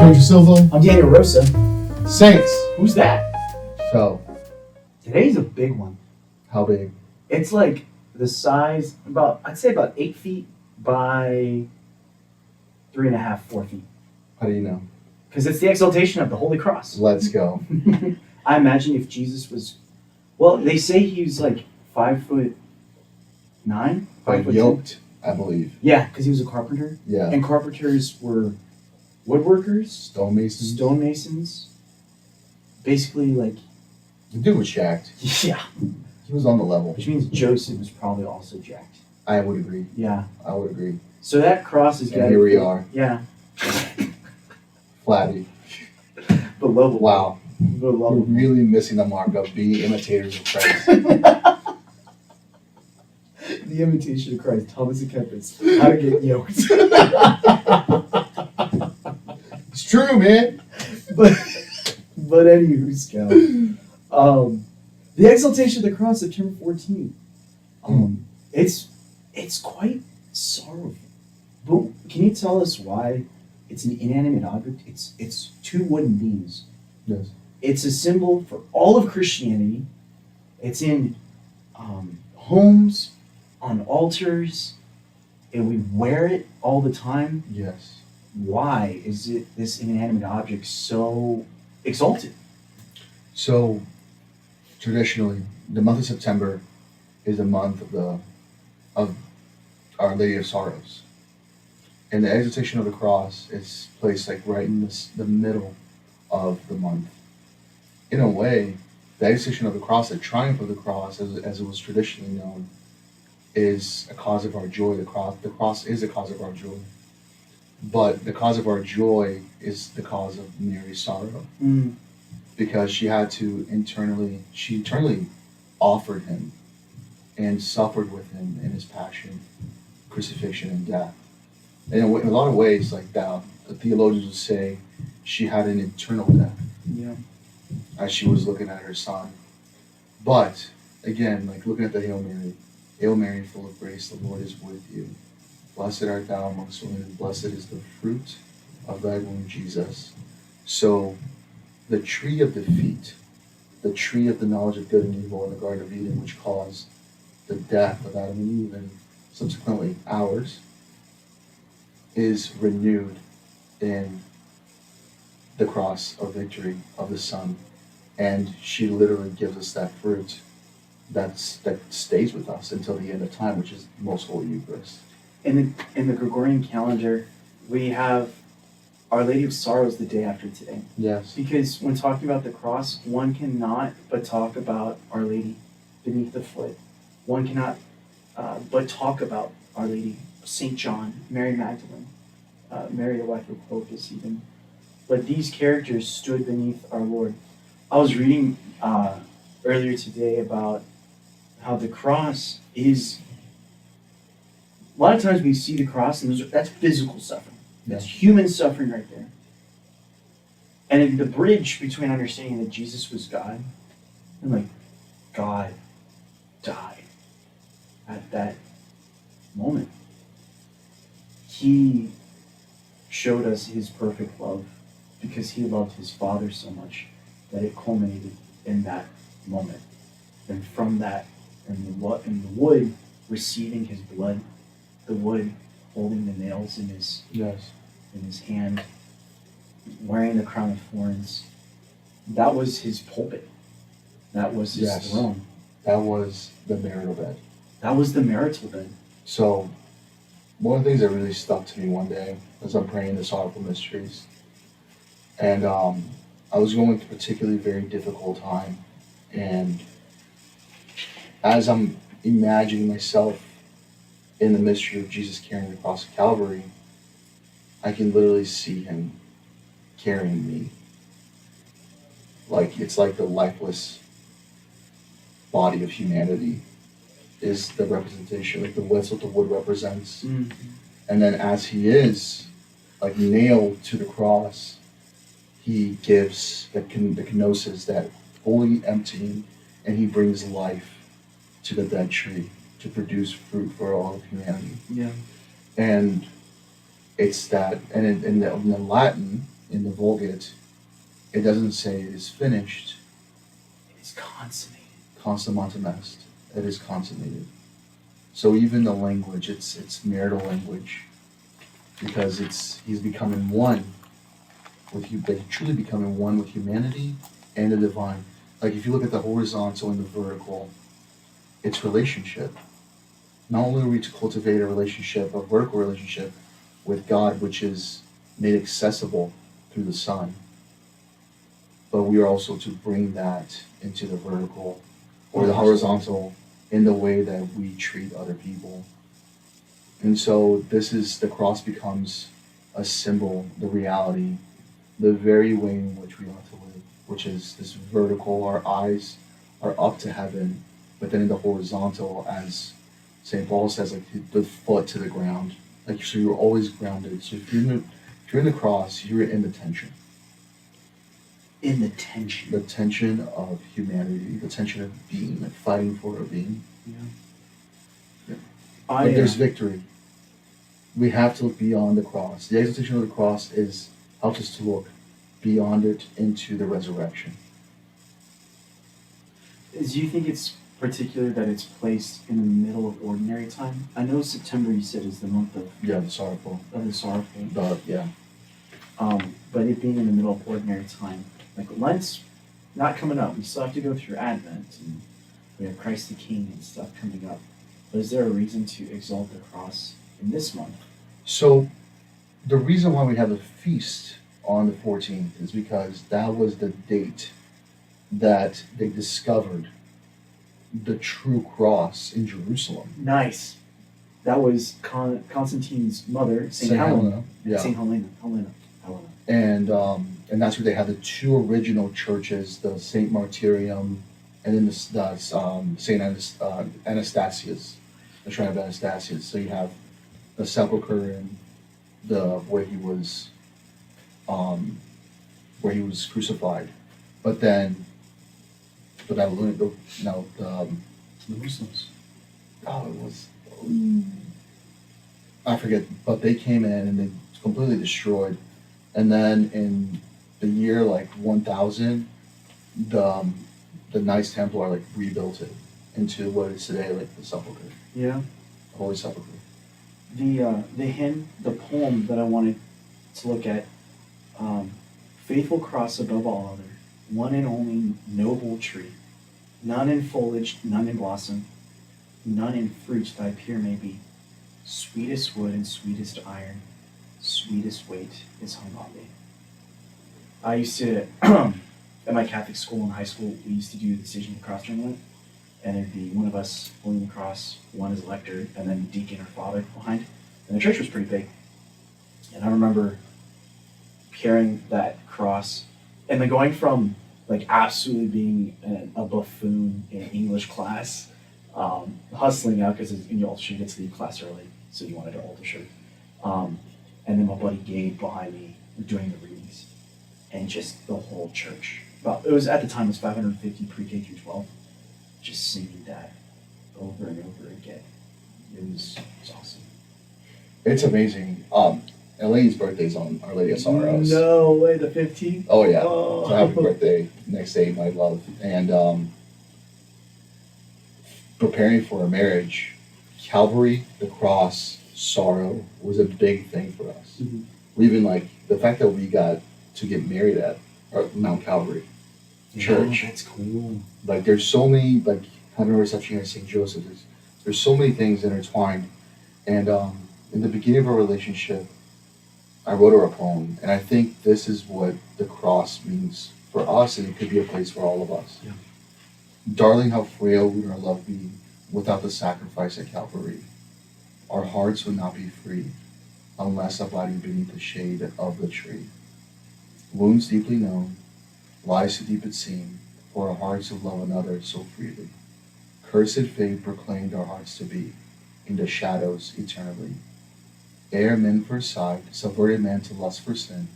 Andrew Silva. I'm Daniel Rosa. Saints. Who's that? So, Today's a big one. how big? It's like the size, I'd say about 8 feet by 3.5, 4 feet. How do you know? Because it's the exaltation of the Holy Cross. Let's go. I imagine if Jesus was, well, they say he was like 5'9", 5'10". Yoked, I believe. Yeah, because he was a carpenter. Yeah. And carpenters were woodworkers, Stonemasons. stonemasons. Basically, like, The dude was jacked. yeah. He was on the level. Which means Joseph was probably also jacked. I would agree. Yeah. I would agree. So that cross is And here we are. Yeah. Flabby. Below. Wow. We're Below. really missing the mark of being imitators of Christ. The Imitation of Christ, Thomas A. Kempis. How to get yoked. It's true, man. But anywho, Scout. The Exaltation of the Cross, September 14th. It's quite sorrowful. But can you tell us why it's an inanimate object? It's two wooden beams. Yes. It's a symbol for all of Christianity. It's in homes, on altars, and we wear it all the time. Yes. Why is it this inanimate object so exalted? So, traditionally, the month of September is the month of Our Lady of Sorrows, and the Exaltation of the Cross is placed like right in the middle of the month. In a way, the Exaltation of the Cross, the triumph of the cross, as it was traditionally known, is a cause of our joy. The cross is a cause of our joy, but the cause of our joy is the cause of Mary's sorrow. Because she internally offered him and suffered with him in his passion, crucifixion, and death. And in a lot of ways, like that, the theologians would say she had an eternal death. Yeah. As she was looking at her son. But, again, like looking at the Hail Mary, full of grace, the Lord is with you. Blessed art thou amongst women, and blessed is the fruit of thy womb, Jesus. So, the tree of defeat, the tree of the knowledge of good and evil in the Garden of Eden, which caused the death of Adam and Eve and subsequently ours, is renewed in the cross of victory of the Son. And she literally gives us that fruit that stays with us until the end of time, which is the most holy Eucharist. In the Gregorian calendar, we have Our Lady of Sorrows the day after today. Yes. Because when talking about the cross, one cannot but talk about Our Lady beneath the foot. One cannot but talk about Our Lady, St. John, Mary Magdalene, Mary the wife of Clopas even. But these characters stood beneath our Lord. I was reading earlier today about how the cross is, a lot of times we see the cross and that's physical suffering. That's human suffering right there. And in the bridge between understanding that Jesus was God and like God died at that moment. He showed us his perfect love because he loved his Father so much that it culminated in that moment. And from that, and the wood receiving his blood, the wood holding the nails in his hand, wearing the crown of thorns. That was his pulpit. That was his throne. That was the marital bed. That was the marital bed. So, one of the things that really stuck to me one day as I'm praying the sorrowful mysteries, and I was going through a particularly very difficult time, and as I'm imagining myself in the mystery of Jesus carrying the cross of Calvary, I can literally see him carrying me. Like, it's like the lifeless body of humanity is the representation, like that's what the wood represents. Mm-hmm. And then as he is, like, nailed to the cross, he gives the kenosis, that fully emptying, and he brings life to the dead tree to produce fruit for all of humanity. Yeah. And it's that, and in the Latin, in the Vulgate, it doesn't say it is finished, It is consummated. consummatum est, it is consummated. So even the language, it's marital language, because he's becoming one with you, but truly becoming one with humanity and the divine. Like if you look at the horizontal and the vertical, it's relationship. Not only are we to cultivate a relationship, a vertical relationship with God, which is made accessible through the Son, but we are also to bring that into the vertical or the horizontal in the way that we treat other people. And so the cross becomes a symbol, the reality, the very way in which we ought to live, which is this vertical, our eyes are up to heaven, but then in the horizontal, as St. Paul says, like the foot to the ground. Like so you're always grounded. So if you're in the cross, you're in the tension. In the tension. The tension of humanity, the tension of being, like fighting for our being. Yeah. Yeah. But there's victory. We have to look beyond the cross. The exaltation of the cross helps us to look beyond it into the resurrection. Do you think it's particular that it's placed in the middle of ordinary time? I know September you said is the month of the sorrowful. Of the sorrowful. But it being in the middle of ordinary time, like Lent's not coming up. We still have to go through Advent, and we have Christ the King and stuff coming up. But is there a reason to exalt the cross in this month? So, the reason why we have the feast on the 14th is because that was the date that they discovered the true cross in Jerusalem. Nice. That was Constantine's mother, Saint Helena. Yeah. Saint Helena. And that's where they had the two original churches, the Saint Martyrium, and then the Saint Anastasius, the Shrine of Anastasius. So you have the sepulcher and where he was crucified, but the Muslims. I forget, but they came in and they completely destroyed. And then in the year 1000, the Knights Templar rebuilt it into what is today the sepulcher. Yeah. The Holy Sepulcher. The poem that I wanted to look at, faithful cross above all other, one and only noble tree, none in foliage, none in blossom, none in fruit thy peer may be, sweetest wood and sweetest iron, sweetest weight is hung on thee. I used to, at my Catholic school in high school, we used to do the Station of the Cross during Lent, and it'd be one of us holding the cross, one as lector, and then deacon or father behind. And the church was pretty big. And I remember carrying that cross, and then going from absolutely being a buffoon in English class, hustling out because you also should get to leave class early, so you wanted to alter shirt. And then my buddy Gabe behind me doing the readings, and just the whole church. Well, it was at the time it was 550 pre-K through 12, just singing that over and over again. It was awesome. It's amazing. Elaine's birthday's on Our Lady of Sorrows. No way, the 15th? Oh yeah. Oh. So happy birthday next day, my love. And preparing for a marriage, Calvary, the cross, sorrow was a big thing for us. Mm-hmm. We even the fact that we got to get married at Mount Calvary Church. That's cool. There's so many having a reception at St. Joseph. There's so many things intertwined. And in the beginning of our relationship, I wrote her a poem, and I think this is what the cross means for us, and it could be a place for all of us. Yeah. Darling, how frail would our love be without the sacrifice at Calvary? Our hearts would not be free unless abiding beneath the shade of the tree. Wounds deeply known, lies so deep it seemed, for our hearts who love another so freely. Cursed fate proclaimed our hearts to be in the shadows eternally. Ere men first sighed, subverted man to lust for sin,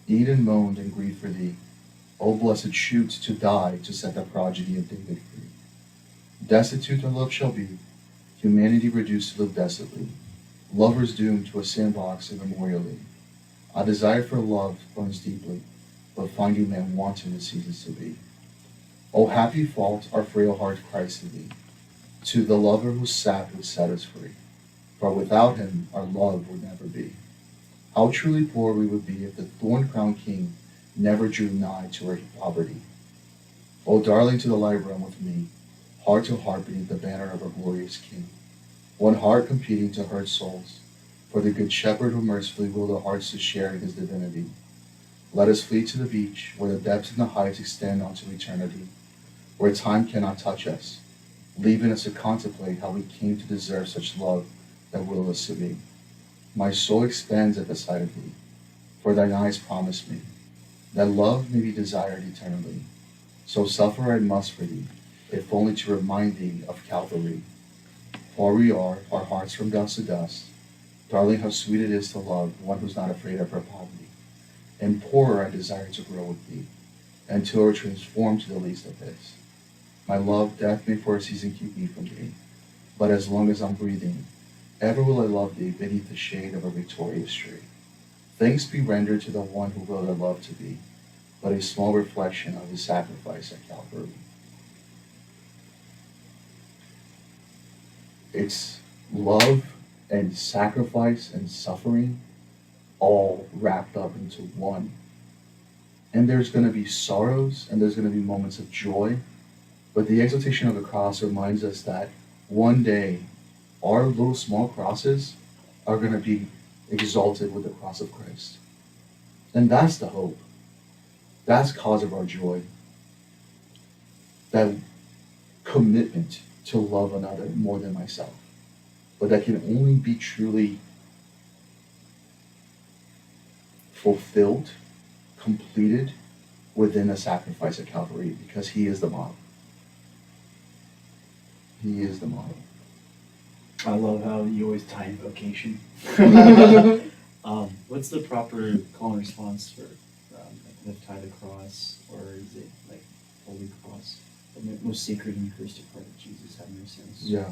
Eden moaned and grieved for thee. O blessed shoot to die to set the progeny of David free. Destitute our love shall be, humanity reduced to live desolately, lovers doomed to a sandbox immemorially. A desire for love burns deeply, but finding man wanting it ceases to be. O happy fault our frail heart cries to thee, to the lover whose sap would set us free. For without him our love would never be. How truly poor we would be if the thorn-crowned king never drew nigh to our poverty. O darling, to the light run with me, heart to heart beneath the banner of our glorious King. One heart competing to hurt souls, for the good shepherd who mercifully willed our hearts to share in his divinity. Let us flee to the beach, where the depths and the heights extend onto eternity, where time cannot touch us, leaving us to contemplate how we came to deserve such love that willed us to be. My soul expands at the sight of thee, for thine eyes promise me that love may be desired eternally. So suffer I must for thee, if only to remind thee of Calvary. For we are, our hearts from dust to dust. Darling, how sweet it is to love one who's not afraid of her poverty. And poorer I desire to grow with thee, until we're transformed to the least of his. My love, death may for a season keep me from thee, but as long as I'm breathing, ever will I love thee beneath the shade of a victorious tree. Thanks be rendered to the one who willed our love to be, but a small reflection of his sacrifice at Calvary. It's love and sacrifice and suffering all wrapped up into one. And there's going to be sorrows and there's going to be moments of joy, but the exaltation of the cross reminds us that one day our little small crosses are going to be exalted with the cross of Christ. And that's the hope. That's cause of our joy. That commitment to love another more than myself. But that can only be truly fulfilled, completed within the sacrifice of Calvary, because he is the model. He is the model. I love how you always tie invocation. What's the proper call and response for lift high the cross, or is it like holy cross? The most sacred and Eucharistic heart of Jesus, have mercy on us. Yeah.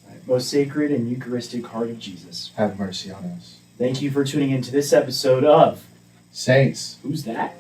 Right. Most sacred and Eucharistic heart of Jesus, Have mercy on us. thank you for tuning into this episode of Saints. Who's That?